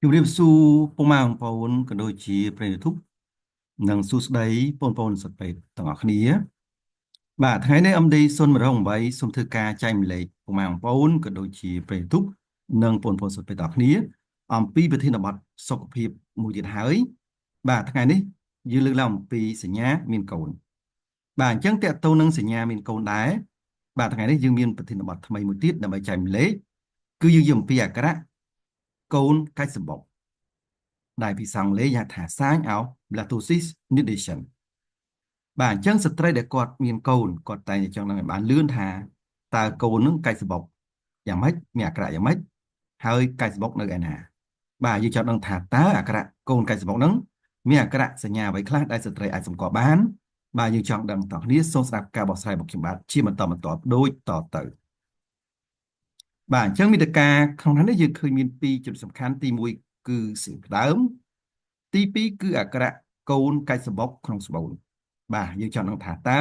ជំរាបសួរពុកម៉ែបងប្អូនក៏ដូចជាប្រិយមិត្តធុនិងសួស្តីបងប្អូនសិស្សពេទ្យទាំងអស់គ្នាបាទថ្ងៃនេះ MD 018សូមធ្វើការចែកម្លែកពុកម៉ែបងប្អូនក៏ដូចជាប្រិយមិត្តធុនិងបងប្អូនសិស្សពេទ្យទាំងអស់គ្នាអំពីប្រធានបទសុខភាពមួយទៀតហើយបាទថ្ងៃនេះយើងលើកឡើងអំពីសញ្ញាមានកូនបាទអញ្ចឹងតើតើនឹងសញ្ញាមានកូនដែរបាទថ្ងៃនេះយើងមានប្រធានបទថ្មីមួយទៀតដើម្បីចែកម្លែកគឺយើងនិយាយអំពីអាការៈកូនកាច់សំបុកដែលភាសាអង់គ្លេសហៅថា sign of lactosis nidation បាទអញ្ចឹងស្ត្រីដែលគាត់មានកូនគាត់តែងតែចង់ដឹងឲ្យបានលឿនថាតើកូននឹងកាច់សបុកយ៉ាងម៉េចមានអាការៈយ៉ាងម៉េចហើយកាច់សបុកនៅឯណាបាទយើងចង់ដឹងថាតើអាការៈកូនកាច់សបុកនឹងមានអាការៈសញ្ញាអ្វីខ្លះដែលស្ត្រីអាចសម្គាល់បានបាទយើងចង់ដឹងតោះគ្នាសូមស្ដាប់ការបកស្រាយរបស់ខ្ញុំបាទជាបន្តបន្ទាប់ដូចតទៅបាទអញ្ចឹងមាតិកាក្នុងនេះយើងឃើញមានពីរចំណុចសំខាន់ទី1គឺសៀងផ្ដើមទី2គឺអាការៈកូនកាច់សបុកក្នុងស្បូនបាទយើងចង់ដឹងថាតើ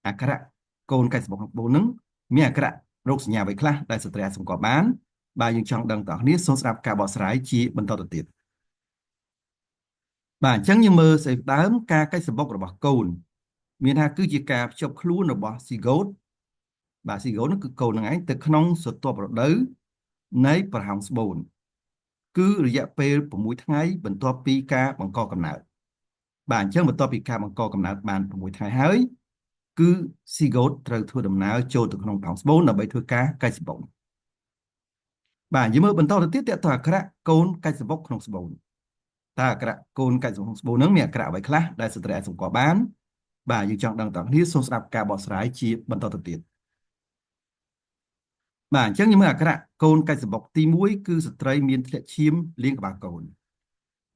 អាការៈកូនកាច់សបុកក្នុងស្បូននឹងមានអាការៈរោគសញ្ញាអ្វីខ្លះដែលស្ត្រីអាចសម្គាល់បានបាទយើងចង់ដឹងតើគ្នាសូមស្ដាប់ការបកស្រាយជាបន្តទៅទៀតបាទអញ្ចឹងយើងមើលស្អីដើមការកាច់សបុករបស់កូនមានថាគឺជាការភ្ជាប់ខ្លួនរបស់ស៊ីហ្គោតបាទស៊ីហ្គោតនោះគឺកូននឹងឯងទៅក្នុងស្រទាប់រដូវនៃប្រហោងស្បូនគឺរយៈពេល6ថ្ងៃបន្ទាប់ពីការបង្កកំណើតបាទអញ្ចឹងបន្ទាប់ពីការបង្កកំណើតបាន6ថ្ងៃហើយគឺស៊ីហ្គោតត្រូវធ្វើដំណើរចូលទៅក្នុងប្រហោងស្បូនដើម្បីធ្វើការកាច់សបុកបាទយើងមើលបន្តទៅទៀតតើតើអាការៈកូនកាច់សបុកក្នុងស្បូនតើអាការៈកូនកាច់សបុកក្នុងស្បូននឹងមានអាការៈអ្វីខ្លះដែលស្ត្រីអាចសម្គាល់បានបាទយើងចង់ដឹងតើគ្នាសូមស្ដាប់ការបកស្រាយជាបន្តទៅទៀតបាទអញ្ចឹងយើងមើលអាការៈកូនកាច់សបុកទី1គឺស្ត្រីមានធ្លាក់ឈាមលាងក្បាលកូន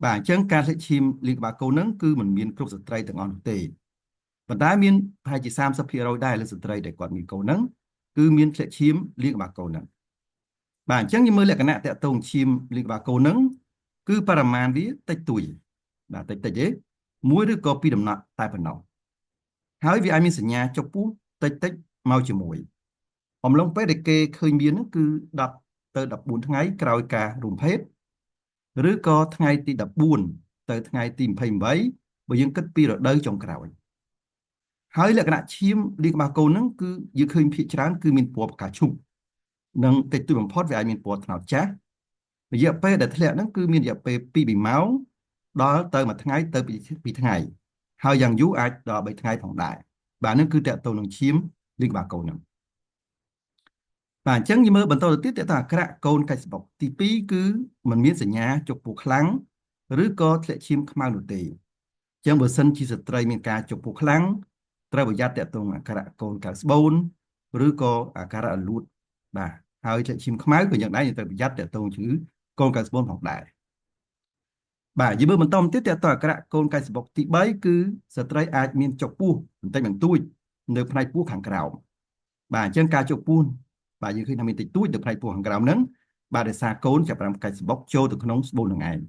បាទអញ្ចឹងការធ្លាក់ឈាមលាងក្បាលកូនហ្នឹងគឺមិនមានគ្រប់ស្ត្រីទាំងអស់នោះទេប៉ុន្តែមានប្រហែលជា30%ដែរលើស្ត្រីដែលគាត់មានកូនហ្នឹងគឺមានធ្លាក់ឈាមលាងក្បាលកូនហ្នឹងបាទអញ្ចឹងយើងមើលលក្ខណៈតាក់ទងឈាមលាងក្បាលកូនហ្នឹងគឺបរិមាណវាតិចតួចបាទតិចតិចទេមួយឬក៏ពីរដំណក់តែប៉ុណ្ណោះហើយវាអាចមានសញ្ញាចុះពោះតិចតិចមកជាមួយអំឡុងពេលដែលគេឃើញមានហ្នឹងគឺ10ទៅ14ថ្ងៃក្រោយការរួមភេទឬក៏ថ្ងៃទី14ទៅថ្ងៃទី28បើយើងគិតពីរដូវចុងក្រោយហើយលក្ខណៈឈាមលាងក្បាលកូនហ្នឹងគឺយើងឃើញភាគច្រើនគឺមានពណ៌ផ្កាឈូកនិងតិចតួចបំផុតវាអាចមានពណ៌ត្នោតចាស់រយៈពេលដែលធ្លាក់ហ្នឹងគឺមានរយៈពេល2ម៉ោងដល់ទៅ1ថ្ងៃទៅ2ថ្ងៃហើយយ៉ាងយូរអាចដល់3ថ្ងៃផងដែរបាទនេះគឺតកតទៅនឹងឈាមលាងក្បាលកូនហ្នឹងបាទអញ្ចឹងយើងមើលបន្តទៅទៀតតើអាការៈកូនកាច់សបុកទី2គឺมันមានសញ្ញាចុកពោះខ្លាំងឬក៏ធ្លាក់ឈាមខ្មៅនោះទេអញ្ចឹងបើសិនជាស្ត្រីមានការចុកពោះខ្លាំងត្រូវប្រយ័ត្នតកតងអាការៈកូនកាច់ស្បូនឬក៏អាការៈរលួតបាទហើយធ្លាក់ឈាមខ្មៅក៏យ៉ាងដែរយើងត្រូវប្រយ័ត្នតកតងជឺកូនកាច់ស្បូនផងដែរបាទយើងមើលបន្តទៀតតើតើអាការៈកូនកាច់សបុកទី3គឺស្ត្រីអាចមានចុកពោះបន្តិចបន្តួចនៅផ្នែកពោះខាងក្រោមបាទអញ្ចឹងការចុកពោះបាទយើងឃើញថាមានតិចតួចនៅផ្នែកពោះខាងក្រោមហ្នឹងបាទដោយសារកូនចាប់ផ្ដើមកាច់សបុកចូលទៅក្នុងស្បូននឹងឯង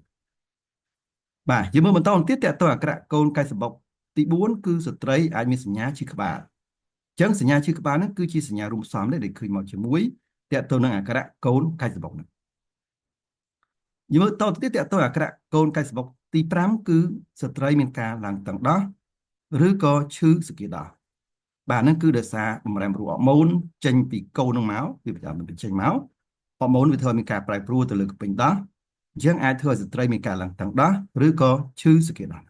បាទយើងមើលបន្តទៀតតើតើអាការៈកូនកាច់សបុកទី4គឺស្ត្រីអាចមានសញ្ញាឈឺក្បាលអញ្ចឹងសញ្ញាឈឺក្បាលហ្នឹងគឺជាសញ្ញារួមផ្សំដែលឃើញមកជាមួយតើតើនឹងអាការៈកូនកាច់សបុកហ្នឹងយើងមើលតទៅទៀតតើតើអាការៈកូនកាច់សបុកទី5គឺស្ត្រីមានការឡើងតឹងដោះឬក៏ឈឺសគាដោះបាទហ្នឹងគឺដោយសារបម្រែបរੂអរម៉ូនចេញពីកូននឹងមកវាបន្តបញ្ចេញមកហូម៉ូនវាធ្វើឲ្យមានការប្រែប្រួលទៅលើកពេញដោះអញ្ចឹងអាចធ្វើឲ្យស្ត្រីមានការឡើងតឹងដោះឬក៏ឈឺសគាដោះ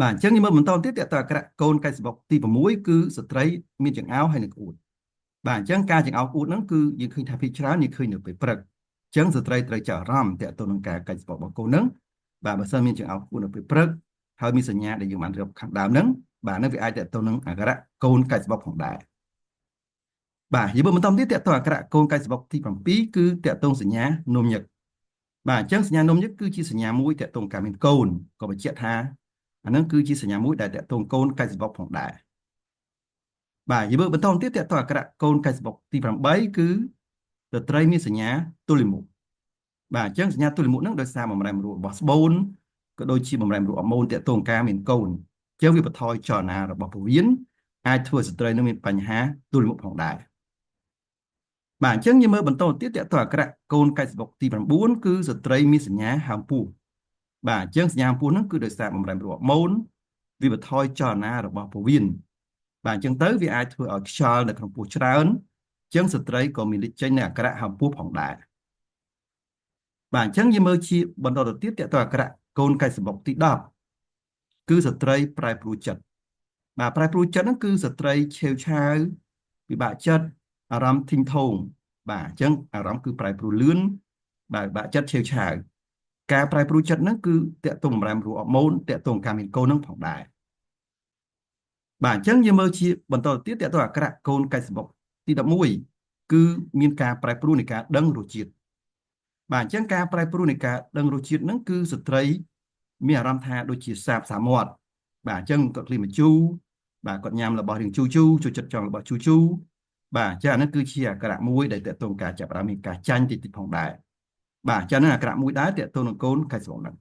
បាទអញ្ចឹងយើងមើលបន្តទៀតតើអាការៈកូនកាច់សបុកទី6គឺស្ត្រីមានចង្អោរហើយនឹងក្អួតបាទអញ្ចឹងការចង្អោរក្អួតហ្នឹងគឺយើងឃើញថាភាគច្រើនយើងឃើញនៅពេលព្រឹកអញ្ចឹងស្ត្រីត្រូវចាប់អារម្មណ៍តើទៅនឹងការកាច់សបុករបស់កូនហ្នឹងបាទបើសិនមានចង្អោរក្អួតនៅពេលព្រឹកហើយមានសញ្ញាដែលយើងបានរៀបខាងដើមហ្នឹងបាទនឹងវាអាចតទៅនឹងអាការៈកូនកាច់សបុកផងដែរបាទយើងមើលបន្តទៀតតើអាការៈកូនកាច់សបុកទី7គឺតទៅសញ្ញានំញឹកបាទអញ្ចឹងសញ្ញានំញឹកគឺជាសញ្ញាមួយតទៅការមានកូនក៏បញ្ជាក់ថាអានឹងគឺជាសញ្ញាមួយដែលតទៅកូនកាច់សបុកផងដែរបាទយើងមើលបន្តទៀតតទៅអាការៈកូនកាច់សបុកទី8គឺស្ត្រីមានសញ្ញាទល់លាមកបាទអញ្ចឹងសញ្ញាទល់លាមកហ្នឹងដោយសារបម្រែបរបស់ស្បូនក៏ដូចជាបម្រែបអរម៉ូនតទៅការមានកូនអញ្ចឹងវាបន្ថយចលនារបស់ពោះវៀនអាចធ្វើស្ត្រីនឹងមានបញ្ហាទល់លាមកផងដែរ បាទអញ្ចឹងយើងមើលបន្តទៀតតើតើអក្សរកូនកាច់សបុកទី9គឺស្ត្រីមានសញ្ញាហើមពោះបាទអញ្ចឹងសញ្ញាហើមពោះហ្នឹងគឺដោយសារបម្រែបរកម៉ូនវាបន្ថយចលនារបស់ពោះវៀនបាទអញ្ចឹងទៅវាអាចធ្វើឲ្យខ្យល់នៅក្នុងពោះច្រើនអញ្ចឹងស្ត្រីក៏មានលេចចេញនៅអក្សរហើមពោះផងដែរបាទអញ្ចឹងយើងមើលជាបន្តទៅទៀតតើតើអក្សរកូនកាច់សបុកទី10គឺស្ត្រីប្រែប្រួលចិត្តបាទប្រែប្រួលចិត្តហ្នឹងគឺស្ត្រីឆេវឆាវពិបាកចិត្តអារម្មណ៍ធីងថងបាទអញ្ចឹងអារម្មណ៍គឺប្រែប្រួលលឿនបាទពិបាកចិត្តឆេវឆាវការប្រែប្រួលចិត្តហ្នឹងគឺតកតងបំរែបំរួលអរម៉ូនតកតងការមានកូនហ្នឹងផងដែរបាទអញ្ចឹងយើងមើលជាបន្តទៅទៀតតកតងអក្សរកូនកាច់សបុកទី11គឺមានការប្រែប្រួលនៃការដឹងរសជាតិបាទអញ្ចឹងការប្រែប្រួលនៃការដឹងរសជាតិហ្នឹងគឺស្ត្រីមានអារម្មណ៍ថាដូចជាសាបសាមាត់បាទអញ្ចឹងគាត់ឃ្លីមជូរបាទគាត់ញ៉ាំរបស់រៀងជូរជូរចូលចិត្តចង់របស់ជូរជូរបាទអញ្ចឹងអានេះគឺជាអក្សរមួយដែលតកតងការចាប់ផ្ដើមមានការចាញ់តិចតិចផងដែរបាទអញ្ចឹងហ្នឹងអក្សរមួយដែរតកតងនឹងកូនកាច់សបុកហ្នឹង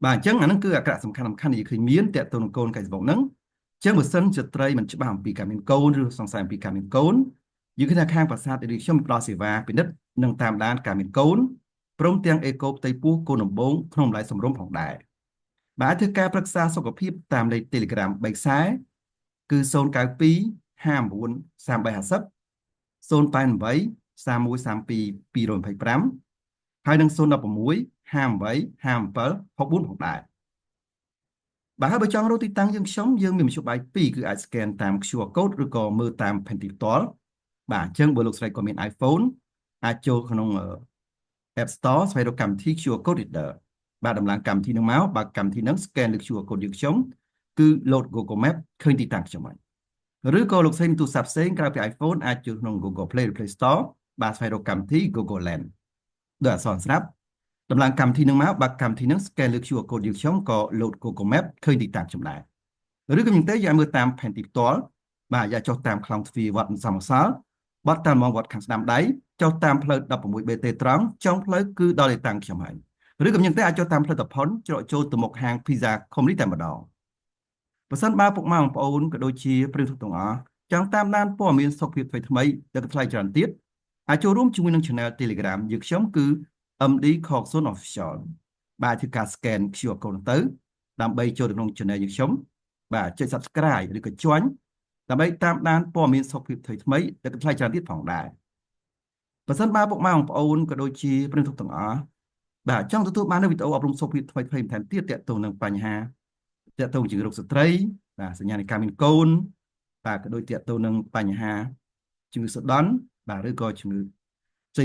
បាទអញ្ចឹងអាហ្នឹងគឺអក្សរសំខាន់ដែលឃើញមានតកតងនឹងកូនកាច់សបុកហ្នឹងអញ្ចឹងបើសិនជាត្រីមិនច្បាស់អំពីការមានកូនឬសង្ស័យអំពីការមានកូនយើងឃើញថាខាងប្រាសាទរាជខ្ញុំផ្ដល់សេវាពិនិត្យនិងតាមដានការមានកូនព្រមទាំងអេកូផ្ទៃពោះកូនដំបងក្នុងតម្លៃសមរម្យផងដែរបាទធ្វើការប្រឹក្សាសុខភាពតាមលេខ Telegram 3ខ្សែគឺ092 59 3350 088 31 32 225ហើយនឹង016 58 57 64ផងដែរបាទហើយបើចង់រកទីតាំងយើងមានមធ្យោបាយពីរគឺអាច scan តាម QR code ឬក៏មើលតាមផែនទីផ្ទាល់បាទអញ្ចឹងបើលោកស្រីក៏មាន iPhone អាចចូលក្នុង App Store ស្វែងរកកម្មវិធី QR Code Reader បាទដំឡើងកម្មវិធីនឹងមកបើកម្មវិធីនឹង scan លើ QR code យើងខ្ញុំគឺ load Google Map ឃើញទីតាំងខ្ញុំហើយឬក៏លោកស្រីមានទូរស័ព្ទផ្សេងក្រៅពី iPhone អាចចូលក្នុង Google Play ឬ Play Store បាទស្វែងរកកម្មវិធី Google Lens ដោយអក្សរស្រាប់ដំឡើងកម្មវិធីនឹងមកបើកម្មវិធីនឹង scan លើ QR code យើងខ្ញុំក៏ load Google Map ឃើញទីតាំងខ្ញុំដែរឬក៏យ៉ាងទៅយើងមើលតាមផែនទីផ្ទាល់បាទយកចុះតាមខ្លងទ្វារវត្តសំសាលបត់តាមវត្តខាងស្ដាំដៃចុះតាមផ្លូវ 16BT ត្រង់ចុងផ្លូវគឺដល់ទីតាំងខ្ញុំហើយឬក៏យ៉ាងទៅអាចចុះតាមផ្លូវតផុនច្រកចូលទៅមុខហាង Pizza Company តែម្ដងបើសិនបើពុកម៉ែបងប្អូនក៏ដូចជាព្រឹងទាំងអស់ចង់តាមដានព័ត៌មានសុខភាពថ្មីៗដែលថ្លៃច្រើនទៀតអាចចូលរួមជាមួយនឹង Channel Telegram យើងខ្ញុំគឺ MD Khokson Official បាទធ្វើការ scan QR code ទៅដើម្បីចូលទៅក្នុង Channel យើងខ្ញុំបាទចុច Subscribe ឬក៏ Join ដើម្បីតាមដានព័ត៌មានសុខភាពថ្មីៗដែលថ្លៃច្រើនទៀតផងដែរបើសិនបើពុកម៉ែបងប្អូនក៏ដូចជាព្រឹងទាំងអស់បាទចង់ទទួលបាននូវវីដេអូអប់រំសុខភាពថ្មីៗបន្ថែមទៀតទាក់ទងនឹងបញ្ហាទាក់ទងជំងឺរោគស្ត្រីបាទសញ្ញានៃការមានកូនបាទក៏ដូចទាក់ទងនឹងបញ្ហាជំងឺសដន់បាទឬក៏ជំងឺ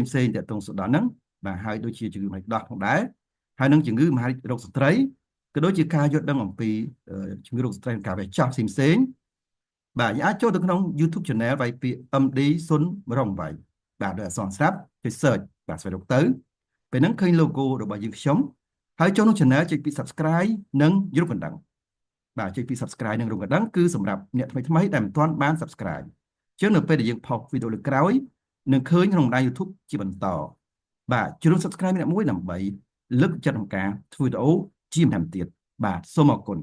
ផ្សេងទាក់ទងសដន់ហ្នឹងបាទហើយដូចជាជំងឺមហារីកដោះផងដែរហើយនឹងជំងឺមហារីករោគស្ត្រីក៏ដូចជាការយល់ដឹងអំពីជំងឺរោគស្ត្រីនិងការវេចោះផ្សេងបាទយើងអាចចូលទៅក្នុង YouTube Channel វាយពាក្យ MD សុនរងវាយបាទដោយអក្សរស្រាប់ចុច search បាទស្វែងរកទៅពេលហ្នឹងឃើញ logo របស់យើងខ្ញុំហើយចូលក្នុង channel ចុចពី subscribe និងរូបកណ្ដឹងបាទចុចពី subscribe និងរូបកណ្ដឹងគឺសម្រាប់អ្នកថ្មីៗដែលមិនទាន់បាន subscribe អញ្ចឹងនៅពេលដែលយើងផុសវីដេអូលើក្រោយនឹងឃើញក្នុងបណ្ដាញ YouTube ជាបន្តបាទជ្រើស subscribe ម្នាក់មួយដើម្បីលើកទឹកចិត្តក្នុងការធ្វើវីដេអូជាបន្តទៀតបាទសូមអរគុណ